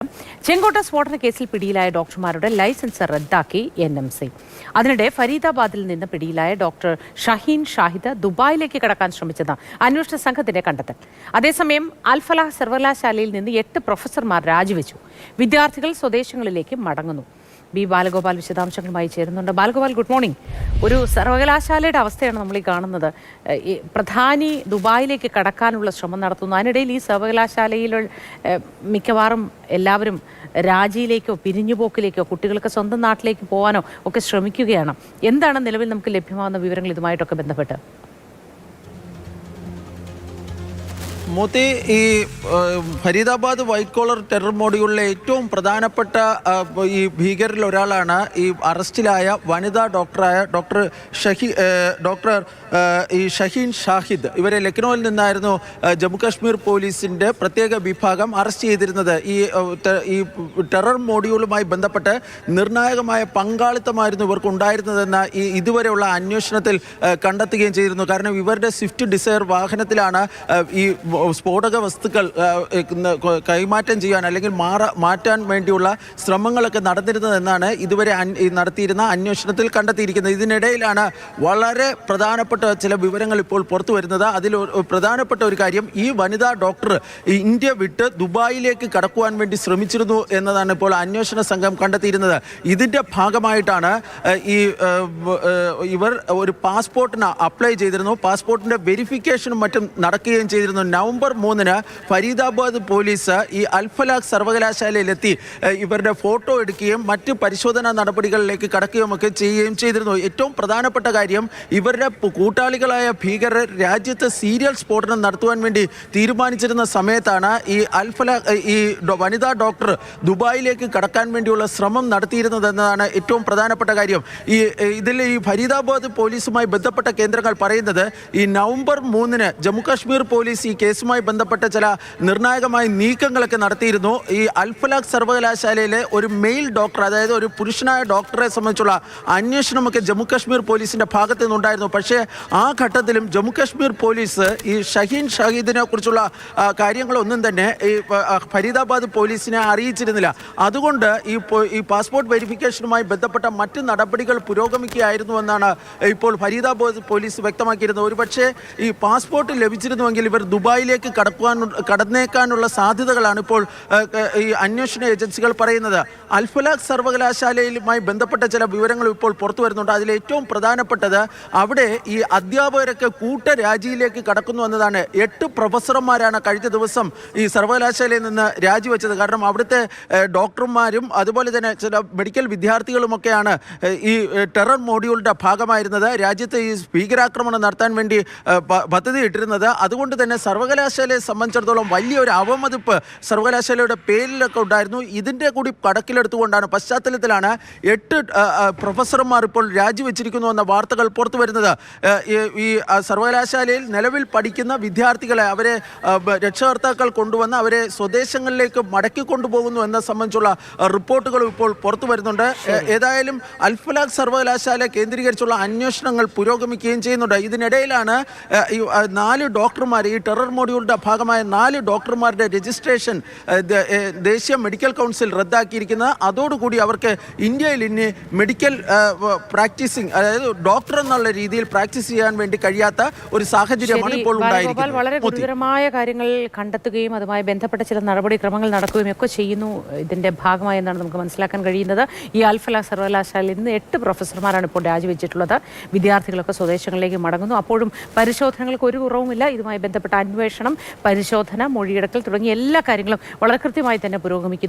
ചെങ്കോട്ട സ്ഫോടന കേസിൽ പിടിയിലായ ഡോക്ടർമാരുടെ ലൈസൻസ് റദ്ദാക്കി NMC. അതിനിടെ ഫരീദാബാദിൽ നിന്ന് പിടിയിലായ ഡോക്ടർ ഷഹീൻ ഷാഹിദ് ദുബായിലേക്ക് കടക്കാൻ ശ്രമിച്ചെന്ന് അന്വേഷണ സംഘത്തിന്റെ കണ്ടെത്തൽ. അതേസമയം അൽഫലാഹ് സർവകലാശാലയിൽ നിന്ന് 8 പ്രൊഫസർമാർ രാജിവെച്ചു. വിദ്യാർത്ഥികൾ സ്വദേശങ്ങളിലേക്ക് മടങ്ങുന്നു. ബി ബാലഗോപാൽ വിശദാംശങ്ങളുമായി ചേരുന്നുണ്ട്. Balagopal, good morning. ഒരു സർവകലാശാലയുടെ അവസ്ഥയാണ് നമ്മൾ ഈ കാണുന്നത്. പ്രധാനി ദുബായിലേക്ക് കടക്കാനുള്ള ശ്രമം നടത്തുന്നു. അതിനിടയിൽ ഈ സർവകലാശാലയിൽ മിക്കവാറും എല്ലാവരും രാജിയിലേക്കോ പിരിഞ്ഞുപോക്കിലേക്കോ കുട്ടികൾക്ക് സ്വന്തം നാട്ടിലേക്ക് പോകാനോ ഒക്കെ ശ്രമിക്കുകയാണ്. എന്താണ് നിലവിൽ നമുക്ക് ലഭ്യമാകുന്ന വിവരങ്ങൾ ഇതുമായിട്ടൊക്കെ ബന്ധപ്പെട്ട്? മോത്തി, ഈ ഫരീദാബാദ് വൈറ്റ് കോളർ ടെറർ മോഡ്യൂളിലെ ഏറ്റവും പ്രധാനപ്പെട്ട ഈ ഭീകരരിൽ ഒരാളാണ് ഈ അറസ്റ്റിലായ വനിതാ ഡോക്ടറായ ഡോക്ടർ ഷഹീൻ ഷാഹിദ്. ഇവരെ ലക്നൌവിൽ നിന്നായിരുന്നു ജമ്മുകാശ്മീർ പോലീസിൻ്റെ പ്രത്യേക വിഭാഗം അറസ്റ്റ് ചെയ്തിരുന്നത്. ഈ ടെറർ മോഡ്യൂളുമായി ബന്ധപ്പെട്ട് നിർണായകമായ പങ്കാളിത്തമായിരുന്നു ഇവർക്ക് ഉണ്ടായിരുന്നതെന്ന് ഇതുവരെയുള്ള അന്വേഷണത്തിൽ കണ്ടെത്തുകയും ചെയ്തിരുന്നു. കാരണം ഇവരുടെ സ്വിഫ്റ്റ് ഡിസയർ വാഹനത്തിലാണ് ഈ സ്ഫോടക വസ്തുക്കൾ കൈമാറ്റം ചെയ്യാൻ അല്ലെങ്കിൽ മാറ്റാൻ വേണ്ടിയുള്ള ശ്രമങ്ങളൊക്കെ നടന്നിരുന്നതെന്നാണ് ഇതുവരെ നടത്തിയിരുന്ന അന്വേഷണത്തിൽ കണ്ടെത്തിയിരിക്കുന്നത്. ഇതിനിടയിലാണ് വളരെ പ്രധാനപ്പെട്ട ചില വിവരങ്ങൾ ഇപ്പോൾ പുറത്തു വരുന്നത്. അതിൽ പ്രധാനപ്പെട്ട ഒരു കാര്യം, ഈ വനിതാ ഡോക്ടർ ഇന്ത്യ വിട്ട് ദുബായിലേക്ക് കടക്കുവാൻ വേണ്ടി ശ്രമിച്ചിരുന്നു എന്നതാണ് ഇപ്പോൾ അന്വേഷണ സംഘം കണ്ടെത്തിയിരുന്നത്. ഇതിൻ്റെ ഭാഗമായിട്ടാണ് ഇവർ ഒരു പാസ്പോർട്ടിന് അപ്ലൈ ചെയ്തിരുന്നു. പാസ്പോർട്ടിൻ്റെ വെരിഫിക്കേഷനും മറ്റും നടക്കുകയും ചെയ്തിരുന്നു. നവംബർ 3-ന് ഫരീദാബാദ് പോലീസ് ഈ അൽഫലാഹ് സർവകലാശാലയിലെത്തി ഇവരുടെ ഫോട്ടോ എടുക്കുകയും മറ്റ് പരിശോധനാ നടപടികളിലേക്ക് കടക്കുകയും ഒക്കെ ചെയ്യുകയും ചെയ്തിരുന്നു. ഏറ്റവും പ്രധാനപ്പെട്ട കാര്യം, ഇവരുടെ കൂട്ടാളികളായ ഭീകരർ രാജ്യത്ത് സീരിയൽ സ്ഫോടനം നടത്തുവാൻ വേണ്ടി തീരുമാനിച്ചിരുന്ന സമയത്താണ് ഈ വനിതാ ഡോക്ടർ ദുബായിലേക്ക് കടക്കാൻ വേണ്ടിയുള്ള ശ്രമം നടത്തിയിരുന്നതെന്നതാണ് ഏറ്റവും പ്രധാനപ്പെട്ട കാര്യം. ഇതിൽ ഈ ഫരീദാബാദ് പോലീസുമായി ബന്ധപ്പെട്ട കേന്ദ്രങ്ങൾ പറയുന്നത്, ഈ നവംബർ 3-ന് ജമ്മുകാശ്മീർ പോലീസ് ഈ കേസുമായി ബന്ധപ്പെട്ട ചില നിർണായകമായ നീക്കങ്ങളൊക്കെ നടത്തിയിരുന്നു. ഈ അൽഫലാഹ് സർവകലാശാലയിലെ ഒരു മെയിൽ ഡോക്ടർ, അതായത് ഒരു പുരുഷനായ ഡോക്ടറെ സംബന്ധിച്ചുള്ള അന്വേഷണമൊക്കെ ജമ്മുകാശ്മീർ പോലീസിന്റെ ഭാഗത്തു നിന്നുണ്ടായിരുന്നു. പക്ഷേ ആ ഘട്ടത്തിലും ജമ്മുകാശ്മീർ പോലീസ് ഈ ഷഹീൻ ഷഹീദിനെ കുറിച്ചുള്ള കാര്യങ്ങളൊന്നും തന്നെ ഈ ഫരീദാബാദ് പോലീസിനെ അറിയിച്ചിരുന്നില്ല. അതുകൊണ്ട് ഈ പാസ്പോർട്ട് വെരിഫിക്കേഷനുമായി ബന്ധപ്പെട്ട മറ്റ് നടപടികൾ പുരോഗമിക്കുകയായിരുന്നുവെന്നാണ് ഇപ്പോൾ ഫരീദാബാദ് പോലീസ് വ്യക്തമാക്കിയിരുന്നത്. ഒരുപക്ഷെ ഈ പാസ്പോർട്ട് ലഭിച്ചിരുന്നുവെങ്കിൽ ഇവർ ദുബായിലേക്ക് കടന്നേക്കാനുള്ള സാധ്യതകളാണ് ഇപ്പോൾ ഈ അന്വേഷണ ഏജൻസികൾ പറയുന്നത്. അൽഫലാഹ് സർവകലാശാലയുമായി ബന്ധപ്പെട്ട ചില വിവരങ്ങൾ ഇപ്പോൾ പുറത്തു വരുന്നുണ്ട്. അതിൽ ഏറ്റവും പ്രധാനപ്പെട്ടത്, അവിടെ ഈ അധ്യാപകരൊക്കെ കൂട്ടരാജിയിലേക്ക് കടക്കുന്നു എന്നതാണ്. 8 പ്രൊഫസർമാരാണ് കഴിഞ്ഞ ദിവസം ഈ സർവകലാശാലയിൽ നിന്ന് രാജിവെച്ചത്. കാരണം അവിടുത്തെ ഡോക്ടർമാരും അതുപോലെ തന്നെ ചില മെഡിക്കൽ വിദ്യാർത്ഥികളുമൊക്കെയാണ് ഈ ടെറർ മോഡ്യൂളിൻ്റെ ഭാഗമായിരുന്നത്. രാജ്യത്ത് ഈ ഭീകരാക്രമണം നടത്താൻ വേണ്ടി പദ്ധതി ഇട്ടിരുന്നത്. അതുകൊണ്ട് തന്നെ സർവകലാശാലയെ സംബന്ധിച്ചിടത്തോളം വലിയൊരു അവമതിപ്പ് സർവകലാശാലയുടെ പേരിലൊക്കെ ഉണ്ടായിരുന്നു. ഇതിൻ്റെ കൂടി കണക്കിലെടുത്തുകൊണ്ടാണ് പശ്ചാത്തലത്തിലാണ് 8 പ്രൊഫസർമാർ ഇപ്പോൾ രാജിവെച്ചിരിക്കുന്നു എന്ന വാർത്തകൾ പുറത്തു വരുന്നത്. ഈ സർവകലാശാലയിൽ നിലവിൽ പഠിക്കുന്ന വിദ്യാർത്ഥികളെ അവരെ രക്ഷകർത്താക്കൾ കൊണ്ടുവന്ന് അവരെ സ്വദേശങ്ങളിലേക്ക് മടക്കി കൊണ്ടുപോകുന്നു എന്ന സംബന്ധിച്ചുള്ള റിപ്പോർട്ടുകളും ഇപ്പോൾ പുറത്തു വരുന്നുണ്ട്. ഏതായാലും അൽഫലാഹ് സർവകലാശാല കേന്ദ്രീകരിച്ചുള്ള അന്വേഷണങ്ങൾ പുരോഗമിക്കുകയും ചെയ്യുന്നുണ്ട്. ഇതിനിടയിലാണ് ഈ 4 ഡോക്ടർമാർ, ഈ ടെറർ മോഡ്യൂളിൻ്റെ ഭാഗമായ 4 ഡോക്ടർമാരുടെ രജിസ്ട്രേഷൻ ദേശീയ മെഡിക്കൽ കൗൺസിൽ റദ്ദാക്കിയിരിക്കുന്നത്. അതോടുകൂടി അവർക്ക് ഇന്ത്യയിൽ ഇനി മെഡിക്കൽ പ്രാക്ടീസിങ്, അതായത് ഡോക്ടർ എന്നുള്ള രീതിയിൽ പ്രാക്ടീസ് ചെയ്യാൻ വേണ്ടി കഴിയാത്ത ഒരു സാഹചര്യമാണ് ഇപ്പോൾ ഉണ്ടായിരിക്കുന്നത്. വളരെ ഗുരുതരമായ കാര്യങ്ങൾ കണ്ടെത്തുകയും അതുമായി ബന്ധപ്പെട്ട ചില നടപടിക്രമങ്ങൾ നടക്കുകയും ഒക്കെ ചെയ്യുന്നു ഇതിന്റെ ഭാഗമായി എന്നാണ് നമുക്ക് മനസ്സിലാക്കാൻ കഴിയുന്നത്. ഈ അൽഫലാഹ് സർവകലാശാലയിൽ നിന്ന് 8 പ്രൊഫസർമാരാണ് ഇപ്പോൾ രാജിവെച്ചിട്ടുള്ളത്. വിദ്യാർത്ഥികളൊക്കെ സ്വദേശങ്ങളിലേക്ക് മടങ്ങുന്നു. അപ്പോഴും പരിശോധനകൾക്ക് ഒരു കുറവുമില്ല. ഇതുമായി ബന്ധപ്പെട്ട അന്വേഷണം, പരിശോധന, മൊഴിയെടുക്കൽ തുടങ്ങിയ എല്ലാ കാര്യങ്ങളും വളരെ കൃത്യമായി തന്നെ പുരോഗമിക്കുന്നു.